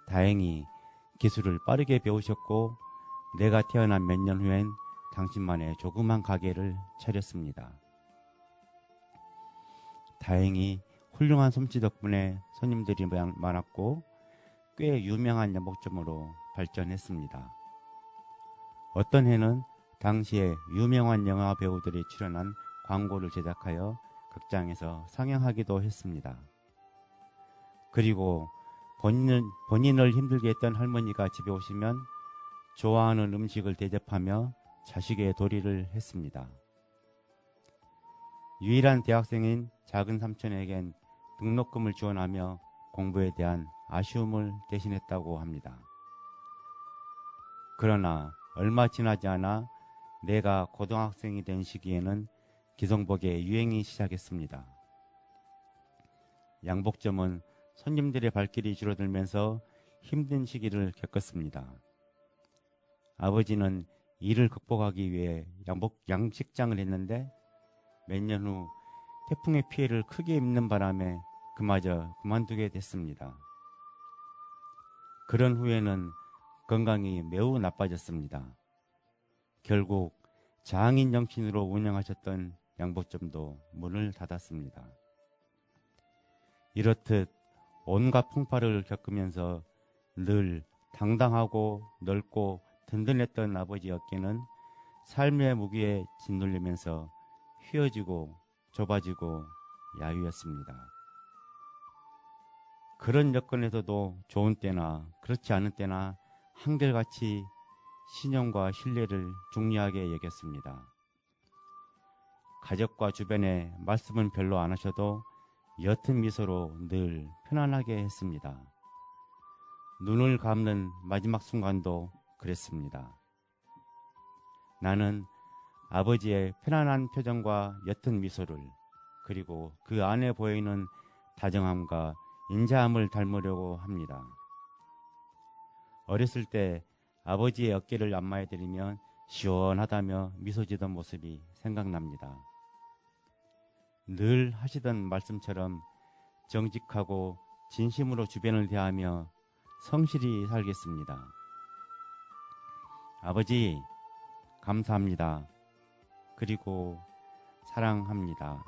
다행히 기술을 빠르게 배우셨고 내가 태어난 몇 년 후엔 당신만의 조그만 가게를 차렸습니다. 다행히 훌륭한 솜씨 덕분에 손님들이 많았고 꽤 유명한 양복점으로 발전했습니다. 어떤 해는 당시에 유명한 영화 배우들이 출연한 광고를 제작하여 극장에서 상영하기도 했습니다. 그리고 본인을 힘들게 했던 할머니가 집에 오시면 좋아하는 음식을 대접하며 자식의 도리를 했습니다. 유일한 대학생인 작은 삼촌에겐 등록금을 지원하며 공부에 대한 아쉬움을 대신했다고 합니다. 그러나 얼마 지나지 않아 내가 고등학생이 된 시기에는 기성복의 유행이 시작했습니다. 양복점은 손님들의 발길이 줄어들면서 힘든 시기를 겪었습니다. 아버지는 이를 극복하기 위해 양식장을 했는데 몇 년 후 태풍의 피해를 크게 입는 바람에 그마저 그만두게 됐습니다. 그런 후에는 건강이 매우 나빠졌습니다. 결국 장인 정신으로 운영하셨던 양복점도 문을 닫았습니다. 이렇듯 온갖 풍파를 겪으면서 늘 당당하고 넓고 든든했던 아버지 어깨는 삶의 무게에 짓눌리면서 휘어지고 좁아지고 야유했습니다. 그런 여건에서도 좋은 때나 그렇지 않은 때나 한결같이 신용과 신뢰를 중요하게 여겼습니다. 가족과 주변에 말씀은 별로 안 하셔도 옅은 미소로 늘 편안하게 했습니다. 눈을 감는 마지막 순간도 그랬습니다. 나는 아버지의 편안한 표정과 옅은 미소를 그리고 그 안에 보이는 다정함과 인자함을 닮으려고 합니다. 어렸을 때 아버지의 어깨를 안마해드리면 시원하다며 미소 지던 모습이 생각납니다. 늘 하시던 말씀처럼 정직하고 진심으로 주변을 대하며 성실히 살겠습니다. 아버지, 감사합니다. 그리고 사랑합니다.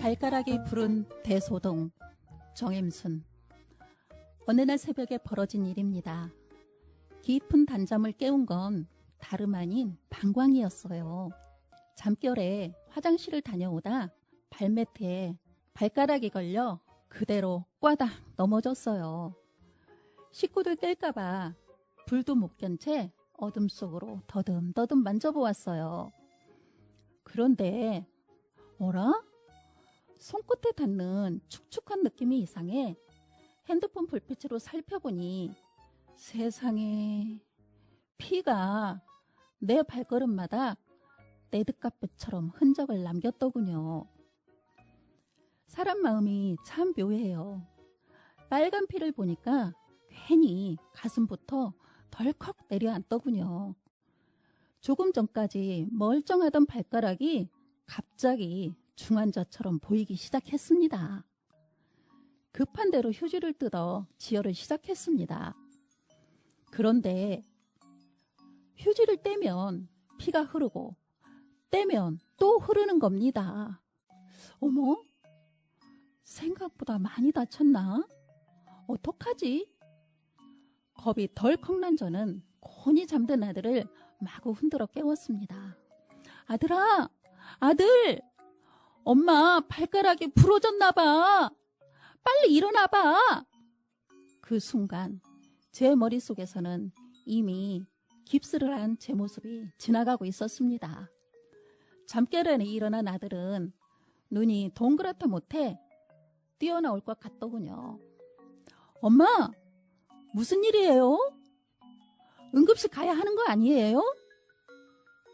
발가락이 부른 대소동, 정임순. 어느 날 새벽에 벌어진 일입니다. 깊은 단잠을 깨운 건 다름 아닌 방광이었어요. 잠결에 화장실을 다녀오다 발매트에 발가락이 걸려 그대로 꽈당 넘어졌어요. 식구들 깰까봐 불도 못 켠 채 어둠 속으로 더듬더듬 만져보았어요. 그런데 어라? 손끝에 닿는 축축한 느낌이 이상해 핸드폰 불빛으로 살펴보니 세상에 피가 내 발걸음마다 레드카펫처럼 흔적을 남겼더군요. 사람 마음이 참 묘해요. 빨간 피를 보니까 괜히 가슴부터 덜컥 내려앉더군요. 조금 전까지 멀쩡하던 발가락이 갑자기 중환자처럼 보이기 시작했습니다. 급한 대로 휴지를 뜯어 지혈을 시작했습니다. 그런데 휴지를 떼면 피가 흐르고 떼면 또 흐르는 겁니다. 어머? 생각보다 많이 다쳤나? 어떡하지? 겁이 덜컥 난 저는 곤히 잠든 아들을 마구 흔들어 깨웠습니다. 아들아! 아들! 엄마 발가락이 부러졌나 봐! 빨리 일어나봐. 그 순간 제 머릿속에서는 이미 깁스를 한 제 모습이 지나가고 있었습니다. 잠결에 일어난 아들은 눈이 동그랗다 못해 뛰어나올 것 같더군요. 엄마, 무슨 일이에요? 응급실 가야 하는 거 아니에요?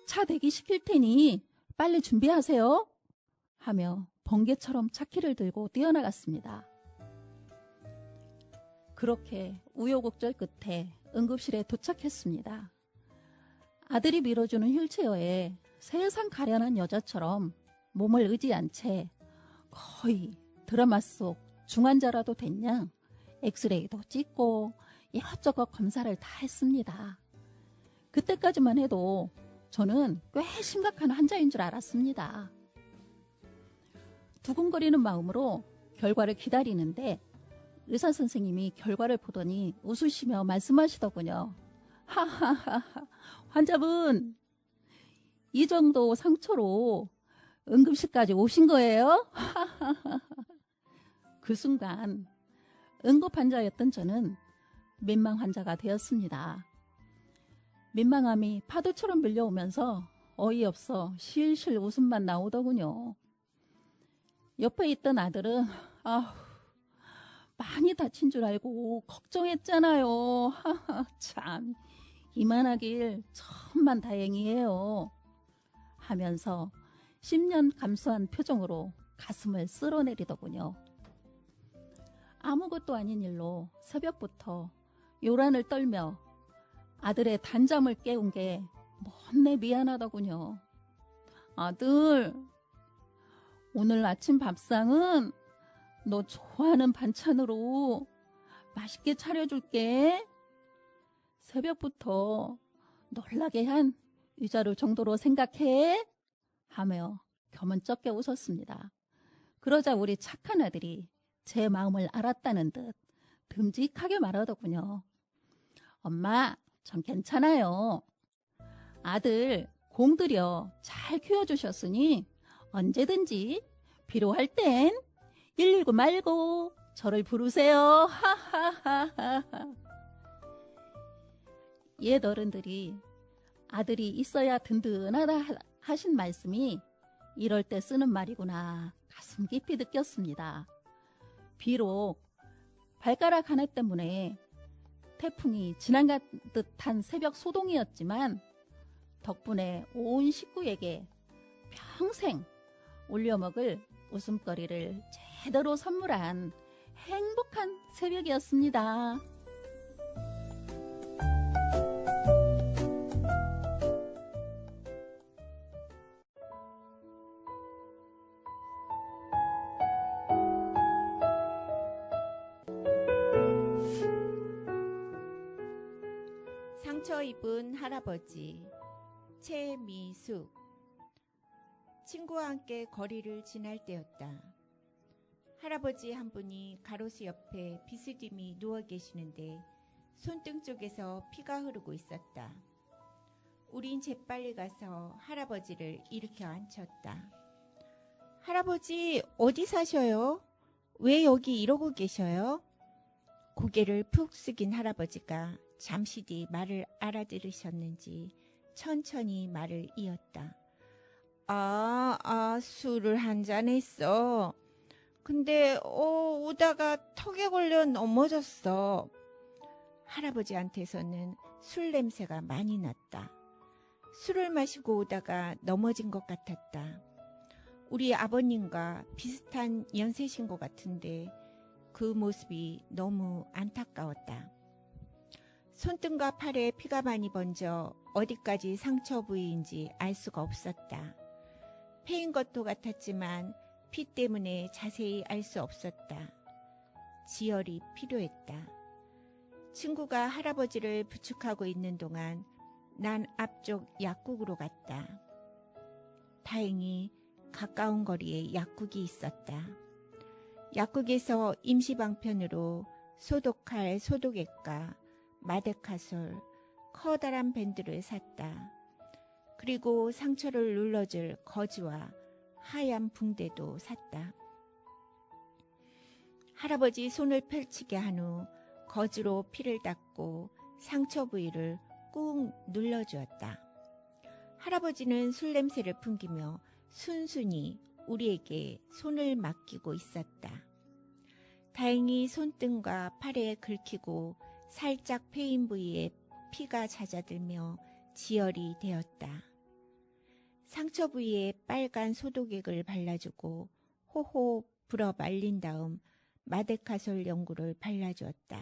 차 대기시킬 테니 빨리 준비하세요. 하며 번개처럼 차키를 들고 뛰어나갔습니다. 그렇게 우여곡절 끝에 응급실에 도착했습니다. 아들이 밀어주는 휠체어에 세상 가련한 여자처럼 몸을 의지한 채 거의 드라마 속 중환자라도 됐냐 엑스레이도 찍고 이것저것 검사를 다 했습니다. 그때까지만 해도 저는 꽤 심각한 환자인 줄 알았습니다. 두근거리는 마음으로 결과를 기다리는데 의사 선생님이 결과를 보더니 웃으시며 말씀하시더군요. 하하하하, 환자분 이 정도 상처로 응급실까지 오신 거예요? 그 순간 응급 환자였던 저는 민망 환자가 되었습니다. 민망함이 파도처럼 밀려오면서 어이없어 실실 웃음만 나오더군요. 옆에 있던 아들은 많이 다친 줄 알고 걱정했잖아요. 참 이만하길 천만 다행이에요. 하면서 10년 감수한 표정으로 가슴을 쓸어내리더군요. 아무것도 아닌 일로 새벽부터 요란을 떨며 아들의 단잠을 깨운 게 못내 미안하더군요. 아들, 오늘 아침 밥상은 너 좋아하는 반찬으로 맛있게 차려줄게. 새벽부터 놀라게 한 위자료 정도로 생각해. 하며 겸언쩍게 웃었습니다. 그러자 우리 착한 아들이 제 마음을 알았다는 듯 듬직하게 말하더군요. 엄마, 전 괜찮아요. 아들 공들여 잘 키워주셨으니 언제든지 필요할 땐 119 말고 저를 부르세요. 하하하하. 옛 어른들이 아들이 있어야 든든하다 하신 말씀이 이럴 때 쓰는 말이구나 가슴 깊이 느꼈습니다. 비록 발가락 하나 때문에 태풍이 지나간 듯한 새벽 소동이었지만 덕분에 온 식구에게 평생 올려먹을 웃음거리를 제대로 선물한 행복한 새벽이었습니다. 상처 입은 할아버지 최미숙. 친구와 함께 거리를 지날 때였다. 할아버지 한 분이 가로수 옆에 비스듬히 누워 계시는데 손등 쪽에서 피가 흐르고 있었다. 우린 재빨리 가서 할아버지를 일으켜 앉혔다. 할아버지, 어디 사셔요? 왜 여기 이러고 계셔요? 고개를 푹 숙인 할아버지가 잠시 뒤 말을 알아들으셨는지 천천히 말을 이었다. 술을 한잔 했어. 근데 오다가 턱에 걸려 넘어졌어. 할아버지한테서는 술 냄새가 많이 났다. 술을 마시고 오다가 넘어진 것 같았다. 우리 아버님과 비슷한 연세신 것 같은데 그 모습이 너무 안타까웠다. 손등과 팔에 피가 많이 번져 어디까지 상처 부위인지 알 수가 없었다. 폐인 것도 같았지만 피 때문에 자세히 알 수 없었다. 지혈이 필요했다. 친구가 할아버지를 부축하고 있는 동안 난 앞쪽 약국으로 갔다. 다행히 가까운 거리에 약국이 있었다. 약국에서 임시방편으로 소독할 소독액과 마데카솔, 커다란 밴드를 샀다. 그리고 상처를 눌러줄 거즈와 하얀 붕대도 샀다. 할아버지 손을 펼치게 한 후 거즈로 피를 닦고 상처 부위를 꾹 눌러주었다. 할아버지는 술 냄새를 풍기며 순순히 우리에게 손을 맡기고 있었다. 다행히 손등과 팔에 긁히고 살짝 패인 부위에 피가 잦아들며 지혈이 되었다. 상처 부위에 빨간 소독액을 발라주고 호호 불어 말린 다음 마데카솔 연고를 발라주었다.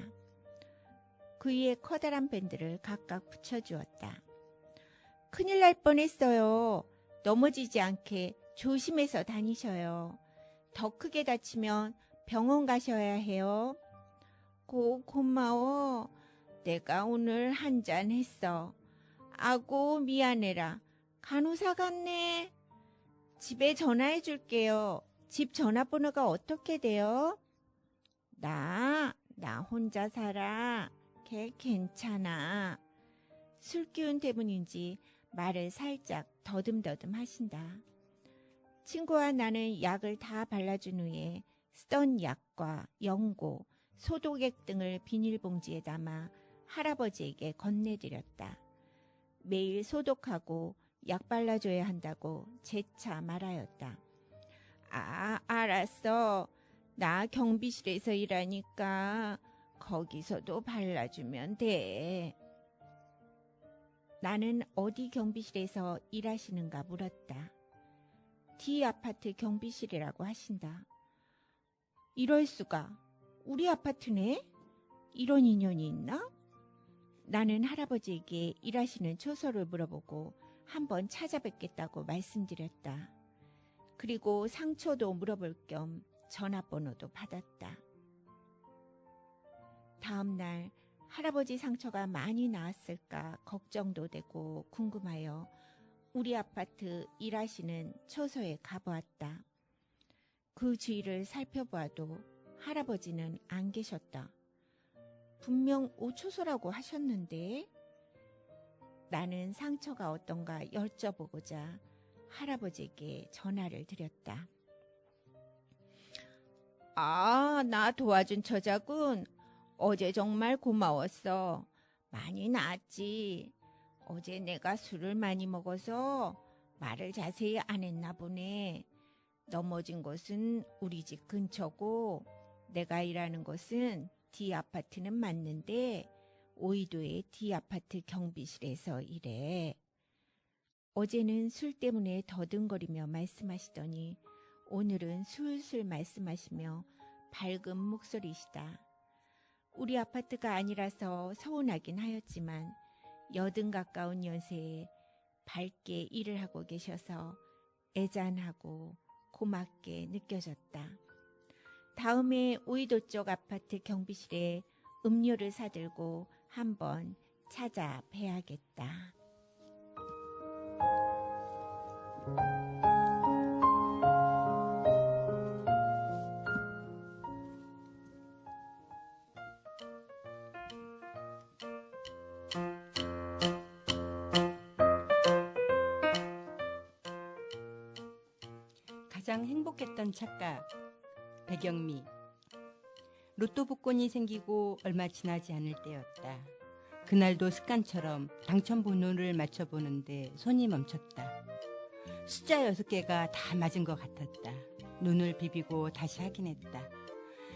그 위에 커다란 밴드를 각각 붙여주었다. 큰일 날 뻔했어요. 넘어지지 않게 조심해서 다니셔요. 더 크게 다치면 병원 가셔야 해요. 고마워. 내가 오늘 한잔 했어. 아고 미안해라. 간호사 같네. 집에 전화해 줄게요. 집 전화번호가 어떻게 돼요? 나 혼자 살아. 걔 괜찮아. 술 기운 때문인지 말을 살짝 더듬더듬 하신다. 친구와 나는 약을 다 발라준 후에 쓰던 약과 연고, 소독액 등을 비닐봉지에 담아 할아버지에게 건네드렸다. 매일 소독하고 약 발라줘야 한다고 재차 말하였다. 알았어. 나 경비실에서 일하니까 거기서도 발라주면 돼. 나는 어디 경비실에서 일하시는가 물었다. D 아파트 경비실이라고 하신다. 이럴 수가. 우리 아파트네? 이런 인연이 있나? 나는 할아버지에게 일하시는 초소를 물어보고 한번 찾아뵙겠다고 말씀드렸다. 그리고 상처도 물어볼 겸 전화번호도 받았다. 다음 날 할아버지 상처가 많이 나았을까 걱정도 되고 궁금하여 우리 아파트 일하시는 초소에 가보았다. 그 주위를 살펴보아도 할아버지는 안 계셨다. 분명 5초소라고 하셨는데. 나는 상처가 어떤가 여쭤보고자 할아버지에게 전화를 드렸다. 나 도와준 처자군. 어제 정말 고마웠어. 많이 나았지. 어제 내가 술을 많이 먹어서 말을 자세히 안 했나 보네. 넘어진 곳은 우리 집 근처고 내가 일하는 곳은 D 아파트는 맞는데 오이도의 D 아파트 경비실에서 일해. 어제는 술 때문에 더듬거리며 말씀하시더니 오늘은 술술 말씀하시며 밝은 목소리시다. 우리 아파트가 아니라서 서운하긴 하였지만 80 가까운 연세에 밝게 일을 하고 계셔서 애잔하고 고맙게 느껴졌다. 다음에 오이도 쪽 아파트 경비실에 음료를 사들고 한번 찾아뵈야겠다. 가장 행복했던 착각, 배경미. 로또 복권이 생기고 얼마 지나지 않을 때였다. 그날도 습관처럼 당첨 번호를 맞춰보는데 손이 멈췄다. 숫자 6개가 다 맞은 것 같았다. 눈을 비비고 다시 확인했다.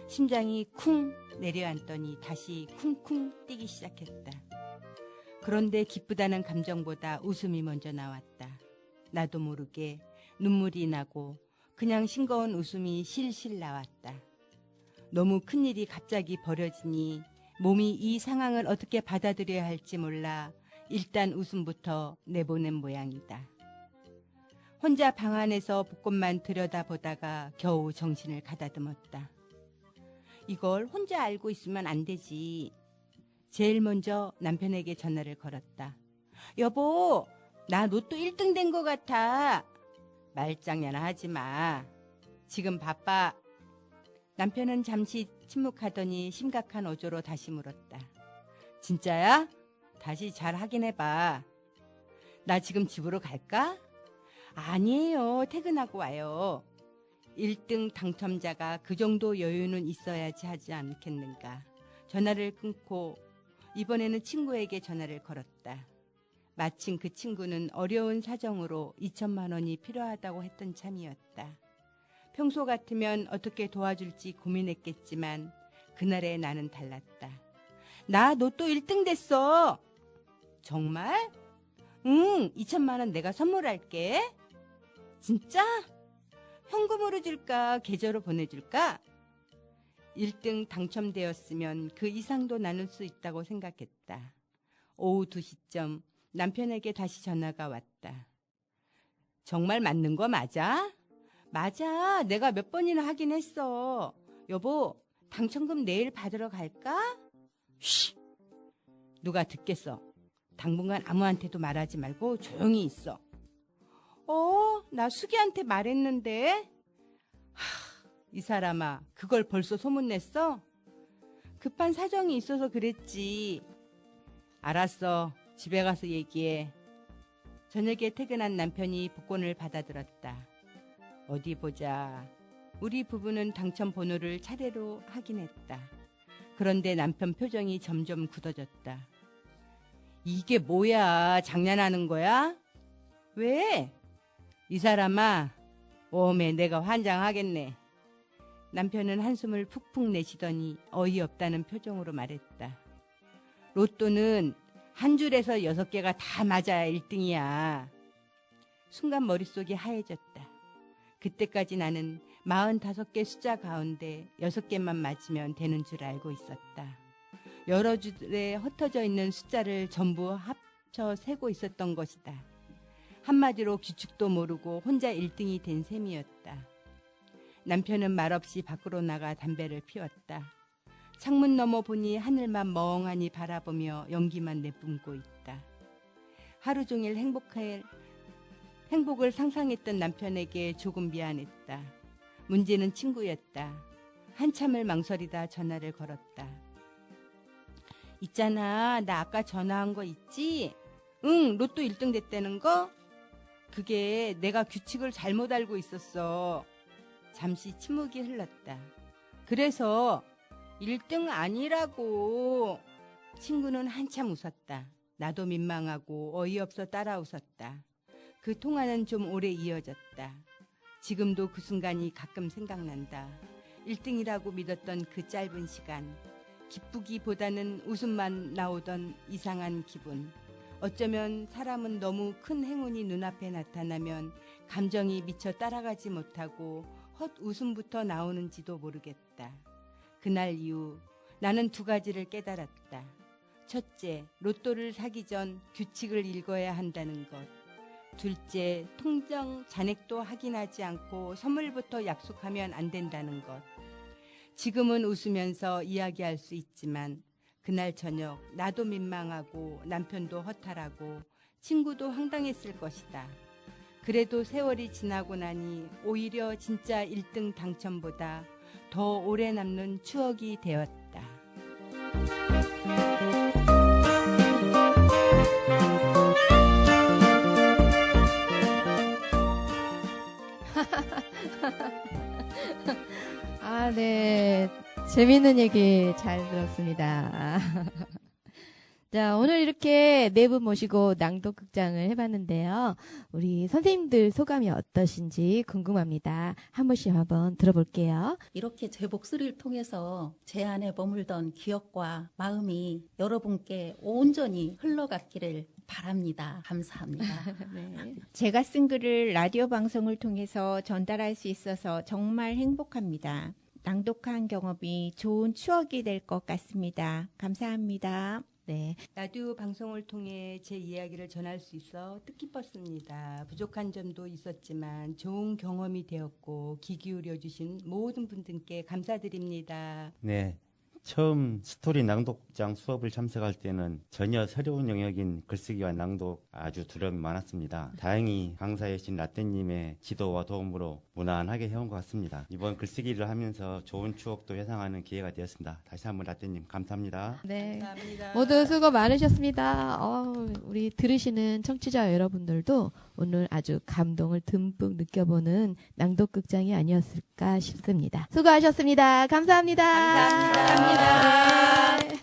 심장이 쿵 내려앉더니 다시 쿵쿵 뛰기 시작했다. 그런데 기쁘다는 감정보다 웃음이 먼저 나왔다. 나도 모르게 눈물이 나고 그냥 싱거운 웃음이 실실 나왔다. 너무 큰일이 갑자기 벌어지니 몸이 이 상황을 어떻게 받아들여야 할지 몰라 일단 웃음부터 내보낸 모양이다. 혼자 방 안에서 복권만 들여다보다가 겨우 정신을 가다듬었다. 이걸 혼자 알고 있으면 안 되지. 제일 먼저 남편에게 전화를 걸었다. 여보, 나 로또 1등 된 것 같아. 말장난아 하지 마. 지금 바빠. 남편은 잠시 침묵하더니 심각한 어조로 다시 물었다. 진짜야? 다시 잘 확인해봐. 나 지금 집으로 갈까? 아니에요. 퇴근하고 와요. 1등 당첨자가 그 정도 여유는 있어야지 하지 않겠는가. 전화를 끊고 이번에는 친구에게 전화를 걸었다. 마침 그 친구는 어려운 사정으로 2천만 원이 필요하다고 했던 참이었다. 평소 같으면 어떻게 도와줄지 고민했겠지만 그날의 나는 달랐다. 나 로또 1등 됐어. 정말? 응, 2천만 원 내가 선물할게. 진짜? 현금으로 줄까? 계좌로 보내줄까? 1등 당첨되었으면 그 이상도 나눌 수 있다고 생각했다. 오후 2시쯤 남편에게 다시 전화가 왔다. 정말 맞는 거 맞아? 맞아. 내가 몇 번이나 하긴 했어. 여보, 당첨금 내일 받으러 갈까? 쉬! 누가 듣겠어. 당분간 아무한테도 말하지 말고 조용히 있어. 나 수기한테 말했는데. 이 사람아, 그걸 벌써 소문냈어? 급한 사정이 있어서 그랬지. 알았어. 집에 가서 얘기해. 저녁에 퇴근한 남편이 복권을 받아들었다. 어디 보자. 우리 부부는 당첨 번호를 차례로 확인했다. 그런데 남편 표정이 점점 굳어졌다. 이게 뭐야? 장난하는 거야? 왜? 이 사람아, 오메 내가 환장하겠네. 남편은 한숨을 푹푹 내쉬더니 어이없다는 표정으로 말했다. 로또는 한 줄에서 6개가 다 맞아야 1등이야. 순간 머릿속이 하얘졌다. 그때까지 나는 45개 숫자 가운데 6개만 맞으면 되는 줄 알고 있었다. 여러 줄에 흩어져 있는 숫자를 전부 합쳐 세고 있었던 것이다. 한마디로 규칙도 모르고 혼자 1등이 된 셈이었다. 남편은 말없이 밖으로 나가 담배를 피웠다. 창문 너머 보니 하늘만 멍하니 바라보며 연기만 내뿜고 있다. 하루 종일 행복을 상상했던 남편에게 조금 미안했다. 문제는 친구였다. 한참을 망설이다 전화를 걸었다. 있잖아, 나 아까 전화한 거 있지? 응, 로또 1등 됐다는 거? 그게 내가 규칙을 잘못 알고 있었어. 잠시 침묵이 흘렀다. 그래서 1등 아니라고. 친구는 한참 웃었다. 나도 민망하고 어이없어 따라 웃었다. 그 통화는 좀 오래 이어졌다. 지금도 그 순간이 가끔 생각난다. 1등이라고 믿었던 그 짧은 시간. 기쁘기보다는 웃음만 나오던 이상한 기분. 어쩌면 사람은 너무 큰 행운이 눈앞에 나타나면 감정이 미처 따라가지 못하고 헛웃음부터 나오는지도 모르겠다. 그날 이후 나는 2가지를 깨달았다. 첫째, 로또를 사기 전 규칙을 읽어야 한다는 것. 둘째, 통장 잔액도 확인하지 않고 선물부터 약속하면 안 된다는 것. 지금은 웃으면서 이야기할 수 있지만 그날 저녁 나도 민망하고 남편도 허탈하고 친구도 황당했을 것이다. 그래도 세월이 지나고 나니 오히려 진짜 1등 당첨보다 더 오래 남는 추억이 되었다. 아, 네. 재밌는 얘기 잘 들었습니다. 자, 오늘 이렇게 4분 모시고 낭독극장을 해봤는데요. 우리 선생님들 소감이 어떠신지 궁금합니다. 한 번씩 한번 들어볼게요. 이렇게 제 목소리를 통해서 제 안에 머물던 기억과 마음이 여러분께 온전히 흘러갔기를 바랍니다. 감사합니다. 네. 제가 쓴 글을 라디오 방송을 통해서 전달할 수 있어서 정말 행복합니다. 낭독한 경험이 좋은 추억이 될 것 같습니다. 감사합니다. 네. 라디오 방송을 통해 제 이야기를 전할 수 있어 뜻깊었습니다. 부족한 점도 있었지만 좋은 경험이 되었고 귀 기울여 주신 모든 분들께 감사드립니다. 네. 처음 스토리 낭독극장 수업을 참석할 때는 전혀 새로운 영역인 글쓰기와 낭독 아주 두려움이 많았습니다. 다행히 강사이신 라떼님의 지도와 도움으로 무난하게 해온 것 같습니다. 이번 글쓰기를 하면서 좋은 추억도 회상하는 기회가 되었습니다. 다시 한번 라떼님 감사합니다. 네. 감사합니다. 모두 수고 많으셨습니다. 우리 들으시는 청취자 여러분들도 오늘 아주 감동을 듬뿍 느껴보는 낭독극장이 아니었을까 싶습니다. 수고하셨습니다. 감사합니다. 감사합니다. 네.